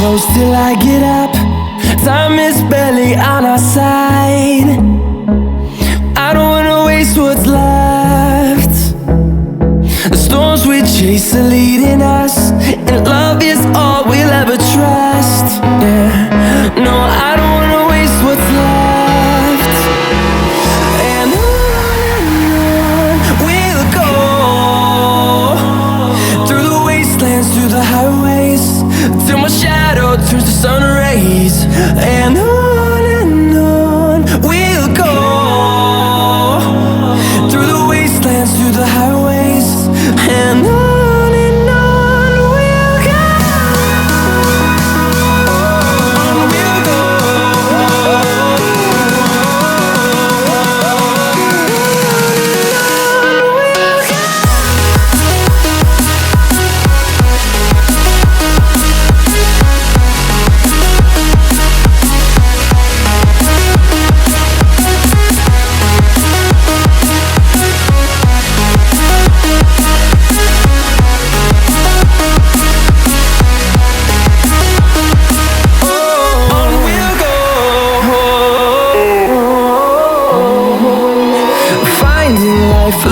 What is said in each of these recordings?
close till I get up. Time is barely on our side. I don't wanna waste what's left. The storms we chase are leading us, and love is all we'll ever trust. Yeah, no, I don't wanna waste what's left. And on we'll go, through the wastelands, through the highways, till my shadow turns to sun rays. And on we'll go, through the wastelands, through the highways, and on we'll go. On we'll go.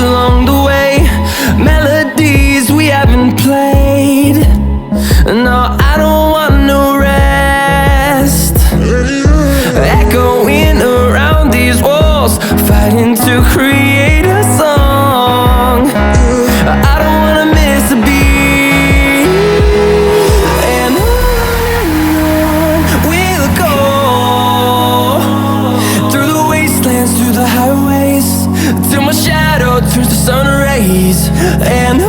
Along the way, melodies we haven't played. No, I don't want no rest. Echoing around these walls, fighting to create a song. I don't wanna miss a beat. And on we'll go, through the wastelands, through the highways, till my shadow turns to sun rays. And